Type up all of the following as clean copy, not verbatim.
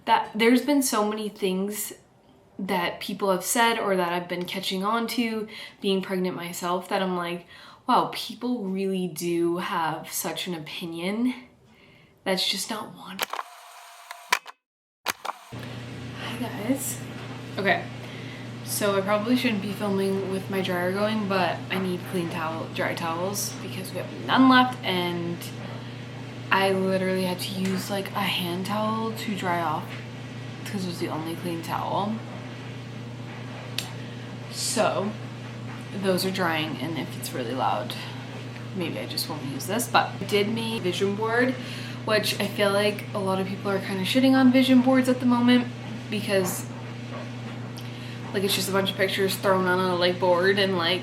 that there's been so many things that people have said or that I've been catching on to being pregnant myself that I'm like, wow, people really do have such an opinion that's just not one. Hi guys. Okay, so I probably shouldn't be filming with my dryer going, but I need dry towels because we have none left, and I literally had to use like a hand towel to dry off because it was the only clean towel. So those are drying, and if it's really loud, maybe I just won't use this. But I did make a vision board, which I feel like a lot of people are kind of shitting on vision boards at the moment because like it's just a bunch of pictures thrown on a like board, and like,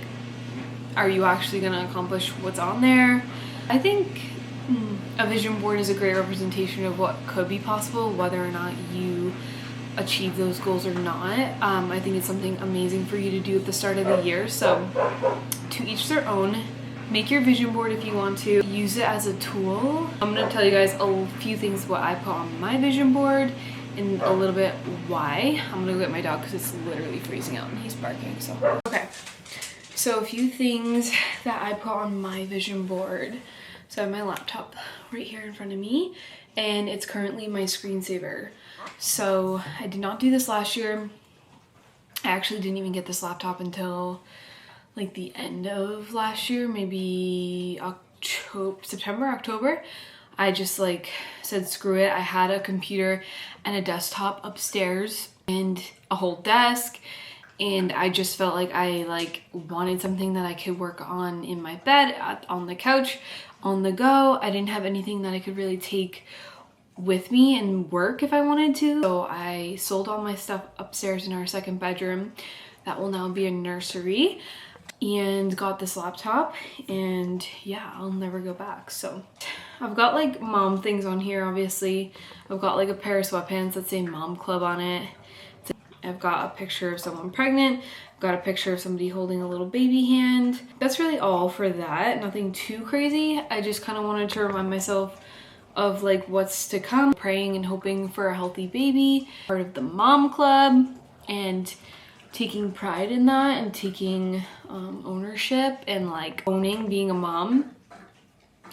are you actually gonna accomplish what's on there? I think a vision board is a great representation of what could be possible, whether or not you achieve those goals or not. I think it's something amazing for you to do at the start of the year. So to each their own. Make your vision board if you want to. Use it as a tool. I'm gonna tell you guys a few things what I put on my vision board and a little bit why. I'm gonna go get my dog because it's literally freezing out and he's barking, so. Okay, so a few things that I put on my vision board. So I have my laptop right here in front of me, and it's currently my screensaver. So I did not do this last year. I actually didn't even get this laptop until like the end of last year, maybe September, October. I just like said screw it. I had a computer and a desktop upstairs and a whole desk, and I just felt like I like wanted something that I could work on in my bed, on the couch, on the go. I didn't have anything that I could really take with me and work if I wanted to. So I sold all my stuff upstairs in our second bedroom that will now be a nursery, and got this laptop, and yeah, I'll never go back. So I've got like mom things on here. Obviously I've got like a pair of sweatpants that say Mom Club on it. I've got a picture of someone pregnant. I've got a picture of somebody holding a little baby hand. That's really all for that. Nothing too crazy. I just kind of wanted to remind myself of like what's to come, praying and hoping for a healthy baby, part of the Mom Club, and taking pride in that, and taking ownership and like owning being a mom.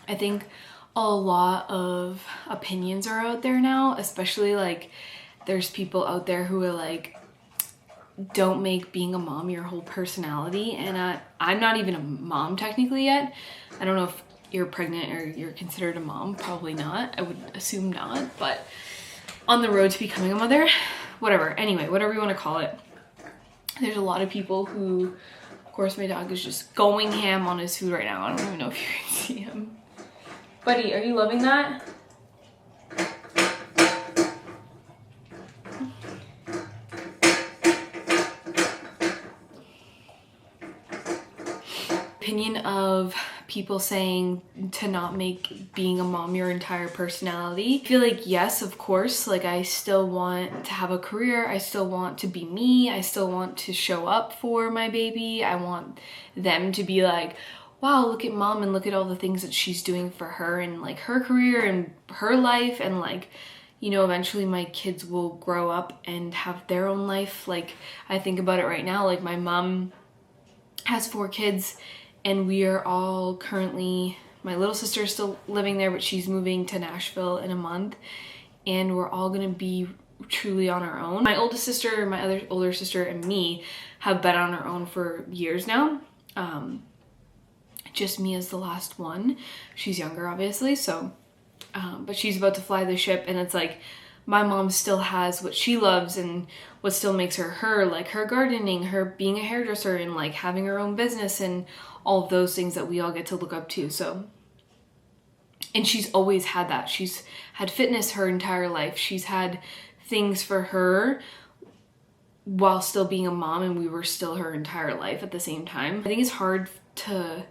I think a lot of opinions are out there now, especially like there's people out there who are like, don't make being a mom your whole personality. And I'm not even a mom technically yet. I don't know if you're pregnant or you're considered a mom. Probably not. I would assume not, but on the road to becoming a mother, whatever. Anyway, whatever you want to call it. There's a lot of people who, of course my dog is just going ham on his food right now. I don't even know if you can see him. Buddy, are you loving that? Opinion of people saying to not make being a mom your entire personality. I feel like yes, of course, like I still want to have a career. I still want to be me. I still want to show up for my baby. I want them to be like, wow, look at mom and look at all the things that she's doing for her and like her career and her life, and like, you know, eventually my kids will grow up and have their own life. Like I think about it right now, like my mom has 4 kids, and we are all currently, my little sister is still living there, but she's moving to Nashville in a month, and we're all gonna be truly on our own. My oldest sister, my other older sister, and me have been on our own for years now. Just me as the last one. She's younger, obviously, so, but she's about to fly the ship, and it's like, my mom still has what she loves and what still makes her her, like her gardening, her being a hairdresser, and like having her own business, and all of those things that we all get to look up to. So, and she's always had that. She's had fitness her entire life. She's had things for her while still being a mom, and we were still her entire life at the same time. I think it's hard to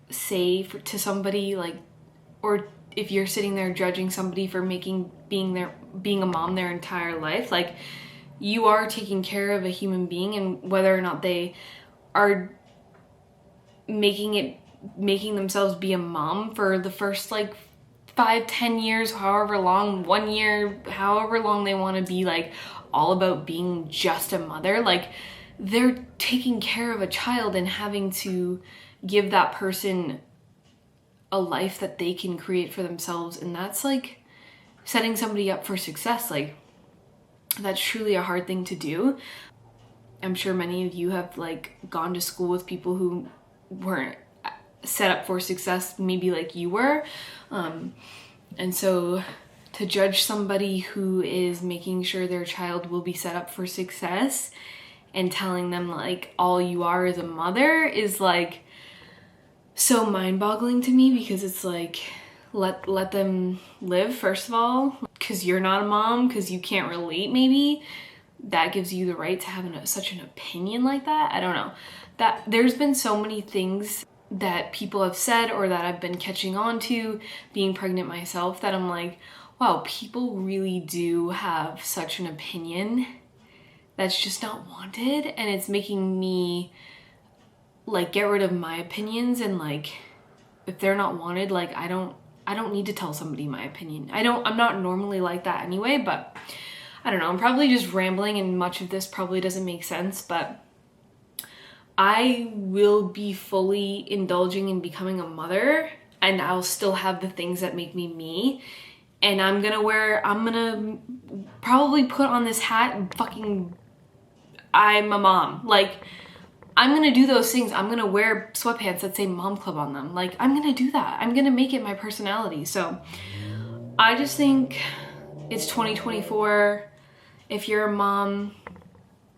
say to somebody like, or if you're sitting there judging somebody for being a mom their entire life, like you are taking care of a human being, and whether or not they are making themselves be a mom for the first like 5, 10 years, however long, 1 year, however long they want to be like all about being just a mother, like they're taking care of a child and having to give that person a life that they can create for themselves. And that's like setting somebody up for success. Like that's truly a hard thing to do. I'm sure many of you have like gone to school with people who weren't set up for success, maybe like you were. And so to judge somebody who is making sure their child will be set up for success and telling them like all you are is a mother is like so mind-boggling to me, because it's like let them live, first of all, because you're not a mom, because you can't relate. Maybe that gives you the right to have such an opinion like that. I don't know. That there's been so many things that people have said or that I've been catching on to being pregnant myself that I'm like, wow, people really do have such an opinion that's just not wanted, and it's making me like get rid of my opinions. And like if they're not wanted, like I don't need to tell somebody my opinion. I'm not normally like that anyway, but I don't know, I'm probably just rambling and much of this probably doesn't make sense, but I will be fully indulging in becoming a mother, and I'll still have the things that make me me. And I'm gonna probably put on this hat and fucking, I'm a mom. Like, I'm gonna do those things. I'm gonna wear sweatpants that say Mom Club on them. Like, I'm gonna do that. I'm gonna make it my personality. So I just think it's 2024. If you're a mom,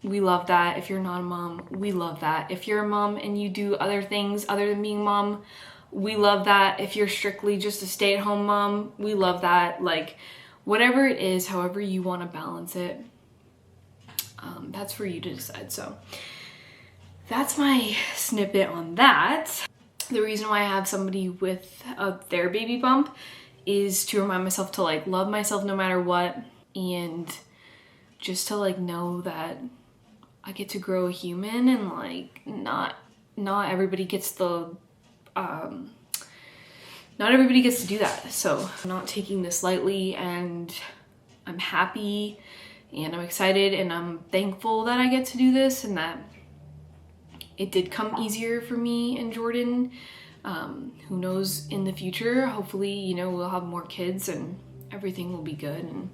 we love that. If you're not a mom, we love that. If you're a mom and you do other things other than being mom, we love that. If you're strictly just a stay-at-home mom, we love that. Like, whatever it is, however you want to balance it, that's for you to decide. So that's my snippet on that. The reason why I have somebody with their baby bump is to remind myself to like love myself no matter what, and just to like know that I get to grow a human, and like not everybody gets the not everybody gets to do that. So I'm not taking this lightly, and I'm happy and I'm excited and I'm thankful that I get to do this, and that it did come easier for me and Jordan. Who knows in the future, hopefully, you know, we'll have more kids and everything will be good. And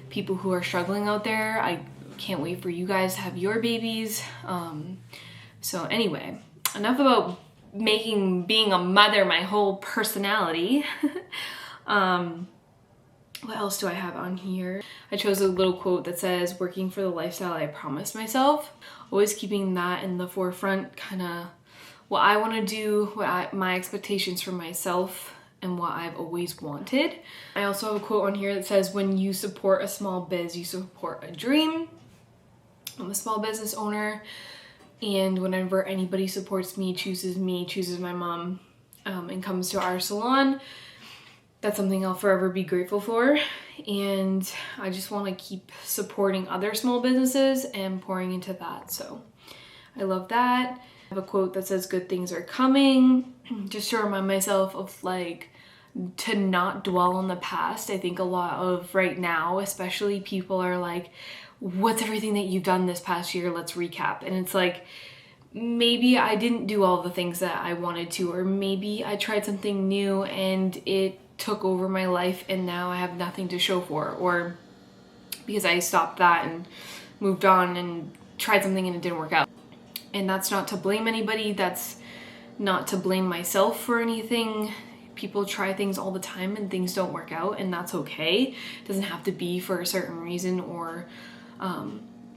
people who are struggling out there, I can't wait for you guys to have your babies. So anyway, enough about making being a mother my whole personality. What else do I have on here? I chose a little quote that says, working for the lifestyle I promised myself. Always keeping that in the forefront, kind of what I want to do, my expectations for myself, and what I've always wanted. I also have a quote on here that says, when you support a small biz, you support a dream. I'm a small business owner, and whenever anybody supports me, chooses my mom, and comes to our salon, that's something I'll forever be grateful for. And I just want to keep supporting other small businesses and pouring into that. So I love that. I have a quote that says, good things are coming, just to remind myself of like, to not dwell on the past. I think a lot of right now, especially, people are like, what's everything that you've done this past year? Let's recap. And it's like, maybe I didn't do all the things that I wanted to, or maybe I tried something new and it took over my life and now I have nothing to show for it, or because I stopped that and moved on and tried something and it didn't work out. And that's not to blame anybody. That's not to blame myself for anything. People try things all the time and things don't work out, and that's okay. It doesn't have to be for a certain reason or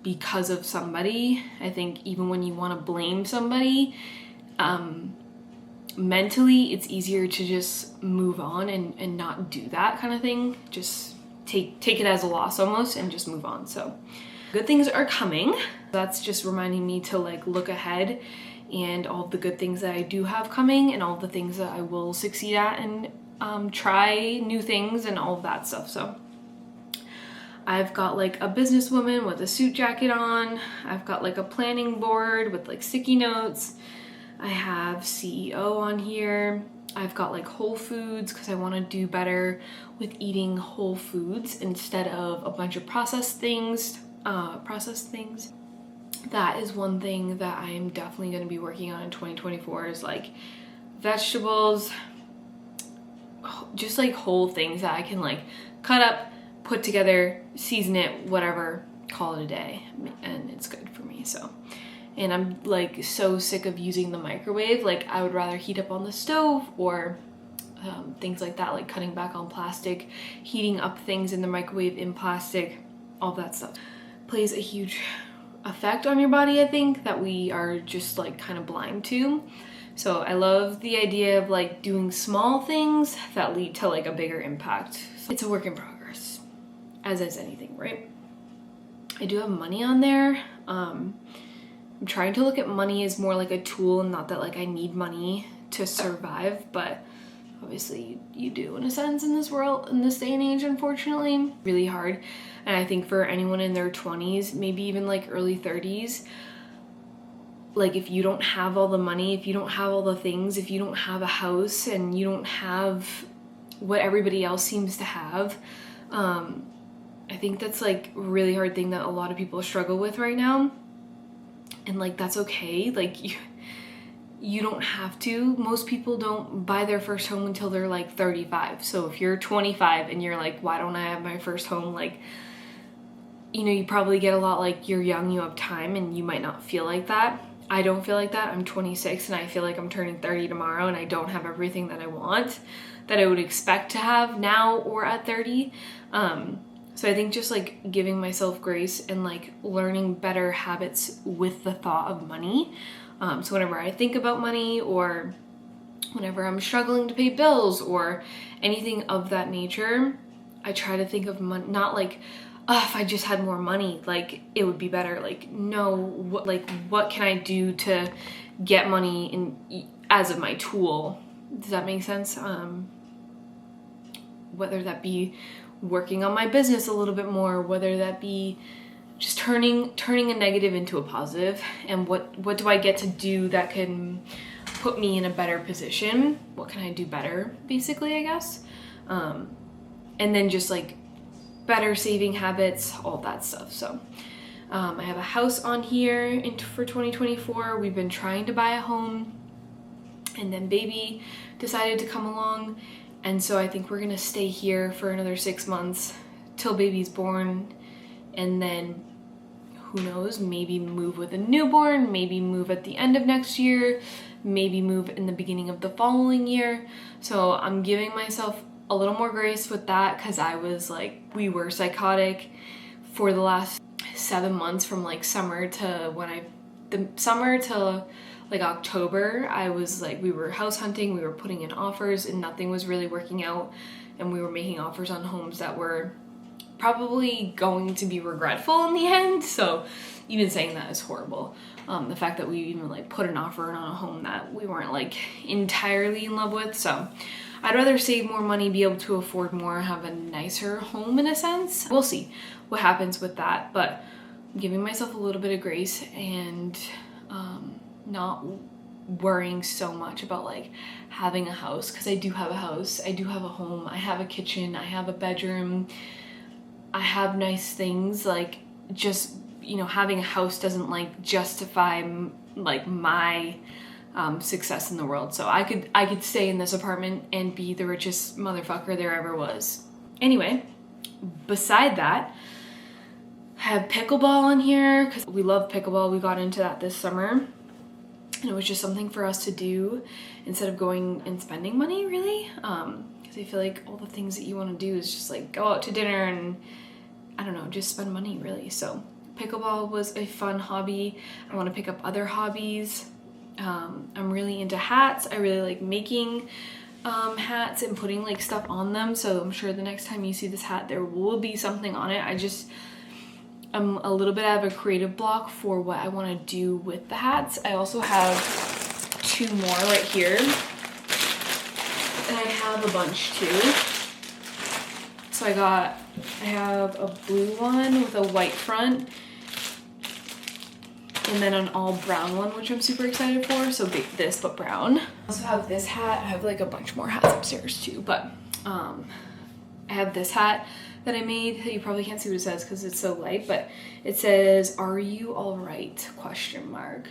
because of somebody. I think even when you want to blame somebody, mentally it's easier to just move on and not do that kind of thing. Just take it as a loss almost and just move on. So good things are coming. That's just reminding me to like look ahead and all the good things that I do have coming and all the things that I will succeed at, and try new things and all of that stuff. So I've got like a businesswoman with a suit jacket on. I've got like a planning board with like sticky notes. I have CEO on here. I've got like whole foods because I want to do better with eating whole foods instead of a bunch of processed things. That is one thing that I am definitely going to be working on in 2024 is like vegetables, just like whole things that I can like cut up, put together, season it, whatever, call it a day, and it's good for me. So, and I'm like so sick of using the microwave. Like I would rather heat up on the stove or things like that, like cutting back on plastic, heating up things in the microwave in plastic, all that stuff plays a huge effect on your body, I think, that we are just like kind of blind to. So I love the idea of like doing small things that lead to like a bigger impact. It's a work in progress, as is anything, right? I do have money on there. I'm trying to look at money as more like a tool, and not that like I need money to survive, but obviously you do in a sense in this world, in this day and age, unfortunately. Really hard. And I think for anyone in their 20s, maybe even like early 30s, like if you don't have all the money, if you don't have all the things, if you don't have a house and you don't have what everybody else seems to have, I think that's like a really hard thing that a lot of people struggle with right now. And like that's okay. Like you don't have to. Most people don't buy their first home until they're like 35. So if you're 25 and you're like, why don't I have my first home? Like, you know, you probably get a lot like you're young, you have time, and you might not feel like that. I don't feel like that. I'm 26 and I feel like I'm turning 30 tomorrow, and I don't have everything that I want, that I would expect to have now or at 30. So I think just like giving myself grace and like learning better habits with the thought of money. So whenever I think about money, or whenever I'm struggling to pay bills or anything of that nature, I try to think of money, not like, oh, if I just had more money, like it would be better. Like, no, what can I do to get money in as of my tool? Does that make sense? Whether that be working on my business a little bit more, whether that be just turning a negative into a positive, and what do I get to do that can put me in a better position? What can I do better, basically, I guess? And then just like better saving habits, all that stuff. So I have a house on here for 2024. We've been trying to buy a home, and then baby decided to come along, and so I think we're gonna stay here for another 6 months till baby's born, and then who knows, maybe move with a newborn, maybe move at the end of next year, maybe move in the beginning of the following year. So I'm giving myself a little more grace with that, because I was like, we were psychotic for the last 7 months, from like summer to like October. I was like, we were house hunting, we were putting in offers, and nothing was really working out, and we were making offers on homes that were probably going to be regretful in the end. So even saying that is horrible. The fact that we even like put an offer on a home that we weren't like entirely in love with. So I'd rather save more money, be able to afford more, have a nicer home in a sense. We'll see what happens with that, but I'm giving myself a little bit of grace and not worrying so much about like having a house, because I do have a house, I do have a home, I have a kitchen, I have a bedroom, I have nice things. Like, just, you know, having a house doesn't like justify like my success in the world. So I could stay in this apartment and be the richest motherfucker there ever was. Anyway, beside that, I have pickleball on here because we love pickleball. We got into that this summer, and it was just something for us to do instead of going and spending money, really. Because I feel like all the things that you want to do is just like go out to dinner and, I don't know, just spend money, really. So pickleball was a fun hobby. I want to pick up other hobbies. I'm really into hats. I really like making hats and putting like stuff on them. So I'm sure the next time you see this hat, there will be something on it. I'm a little bit out of a creative block for what I want to do with the hats. I also have 2 more right here, and I have a bunch too. So I have a blue one with a white front, and then an all brown one, which I'm super excited for. So this, but brown. I also have this hat. I have like a bunch more hats upstairs too, but I have this hat that I made. You probably can't see what it says because it's so light, but it says, "Are you all right?" question mark.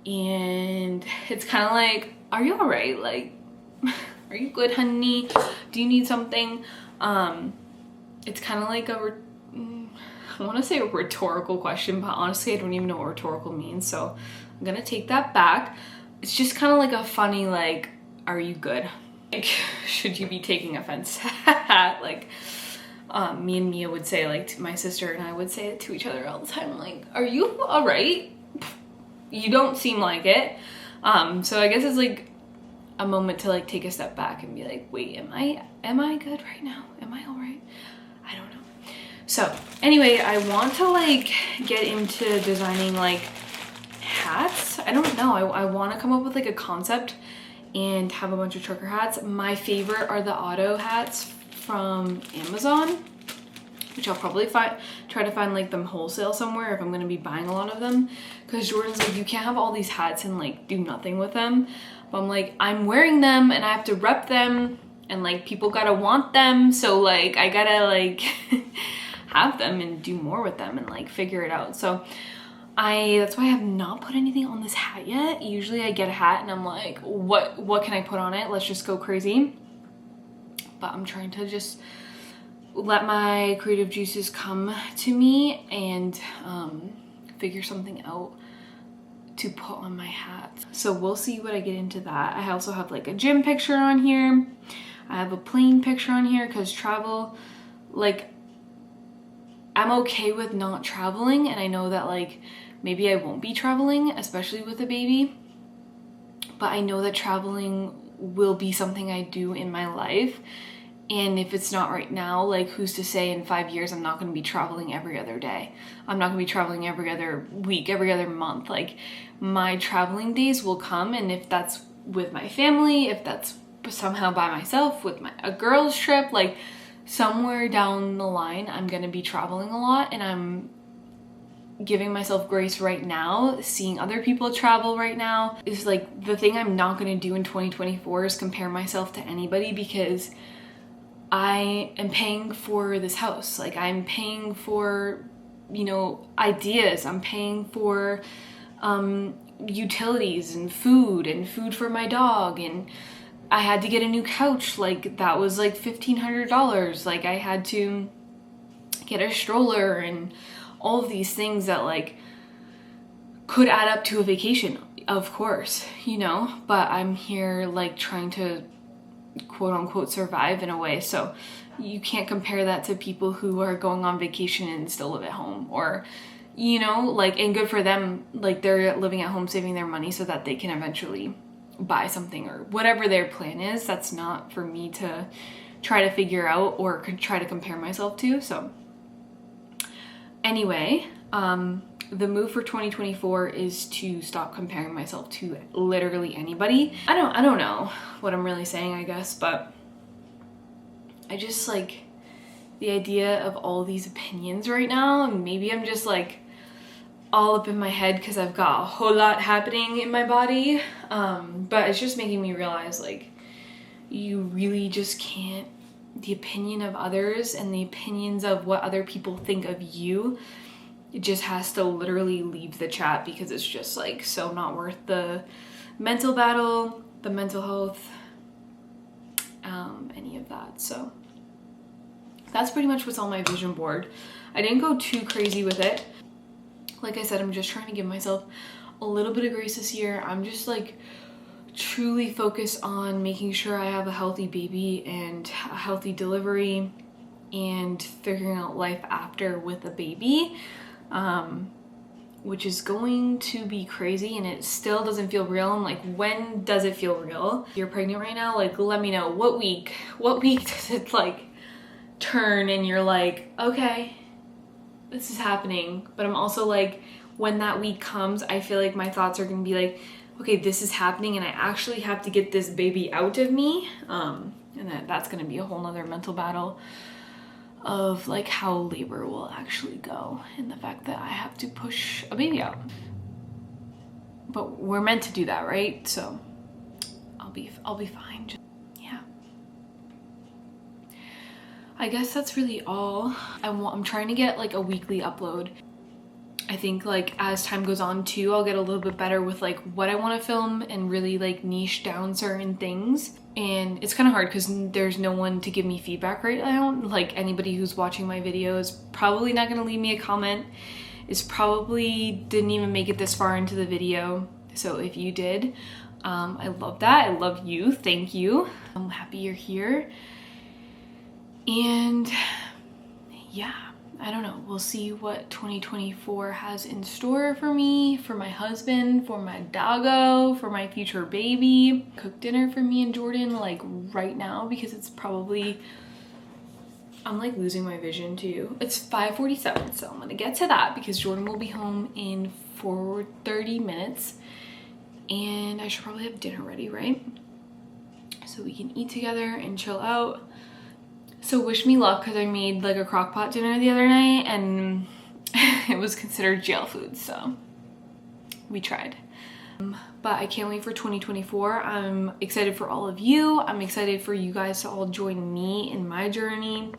And it's kind of like, are you all right? Like, are you good, honey? Do you need something? It's kind of like I want to say a rhetorical question, but honestly, I don't even know what rhetorical means. So I'm going to take that back. It's just kind of like a funny, like, are you good? Like, should you be taking offense? Like, me and Mia would say, like, my sister and I would say it to each other all the time. Like, are you all right? You don't seem like it. So I guess it's like a moment to like take a step back and be like, wait, am I good right now? Am I all right? I don't know. So anyway, I want to like get into designing like hats. I don't know. I want to come up with like a concept and have a bunch of trucker hats. My favorite are the Otto hats from Amazon, which I'll probably try to find like them wholesale somewhere if I'm going to be buying a lot of them, because Jordan's like, you can't have all these hats and like do nothing with them. But I'm like, I'm wearing them and I have to rep them, and like people gotta want them, so like I gotta like have them and do more with them and like figure it out. So that's why I have not put anything on this hat yet. Usually I get a hat and I'm like, what can I put on it? Let's just go crazy. But I'm trying to just let my creative juices come to me and figure something out to put on my hat. So we'll see what I get into that. I also have like a gym picture on here. I have a plane picture on here because travel, like, I'm okay with not traveling, and I know that like maybe I won't be traveling, especially with a baby, but I know that traveling will be something I do in my life. And if it's not right now, like who's to say in 5 years I'm not going to be traveling every other day. I'm not going to be traveling every other week, every other month. Like, my traveling days will come, and if that's with my family, if that's somehow by myself with a girls trip, like somewhere down the line I'm going to be traveling a lot, and I'm giving myself grace right now. Seeing other people travel right now is like the thing I'm not going to do in 2024 is compare myself to anybody, because I am paying for this house. Like, I'm paying for, you know, ideas. I'm paying for utilities and food for my dog. And I had to get a new couch. Like, that was like $1,500. Like, I had to get a stroller and all of these things that like could add up to a vacation, of course, you know, but I'm here like trying to quote unquote survive in a way. So you can't compare that to people who are going on vacation and still live at home, or, you know, like, and good for them, like they're living at home saving their money so that they can eventually buy something or whatever their plan is. That's not for me to try to figure out or try to compare myself to. So anyway, the move for 2024 is to stop comparing myself to literally anybody. I don't know what I'm really saying, I guess, but I just like the idea of all these opinions right now, and maybe I'm just like all up in my head because I've got a whole lot happening in my body, but it's just making me realize like you really just can't, the opinion of others and the opinions of what other people think of you, it just has to literally leave the chat, because it's just like so not worth the mental battle, the mental health, any of that. So that's pretty much what's on my vision board. I didn't go too crazy with it. Like I said, I'm just trying to give myself a little bit of grace this year. I'm just like truly focused on making sure I have a healthy baby and a healthy delivery and figuring out life after with a baby. Which is going to be crazy, and it still doesn't feel real. And like, when does it feel real? If you're pregnant right now, like, let me know what week does it like turn and you're like, okay, this is happening. But I'm also like, when that week comes, I feel like my thoughts are gonna be like, okay, this is happening and I actually have to get this baby out of me. And that's gonna be a whole nother mental battle of like how labor will actually go, and the fact that I have to push a baby out. but we're meant to do that, right? So I'll be fine. Yeah. I guess that's really all. I'm trying to get like a weekly upload. I think like as time goes on too, I'll get a little bit better with like what I want to film and really like niche down certain things. And it's kind of hard because there's no one to give me feedback right now. Like anybody who's watching my video is probably not going to leave me a comment, is probably didn't even make it this far into the video. So if you did, I love that. I love you. Thank you. I'm happy you're here. And yeah, I don't know. We'll see what 2024 has in store for me, for my husband, for my doggo, for my future baby. Cook dinner for me and Jordan like right now because it's probably, I'm like losing my vision too. It's 5:47, so I'm gonna get to that because Jordan will be home in 30 minutes and I should probably have dinner ready, right? So we can eat together and chill out. So wish me luck because I made like a crock pot dinner the other night and it was considered jail food, so we tried. But I can't wait for 2024. I'm excited for all of you. I'm excited for you guys to all join me in my journey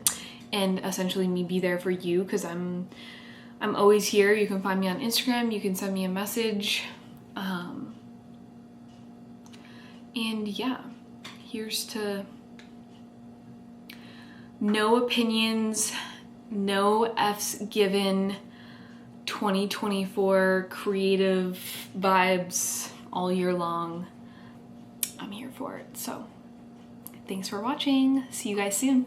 and essentially me be there for you because I'm always here. You can find me on Instagram. You can send me a message. And yeah, here's to no opinions, no F's given, 2024 creative vibes all year long. I'm here for it. So thanks for watching. See you guys soon.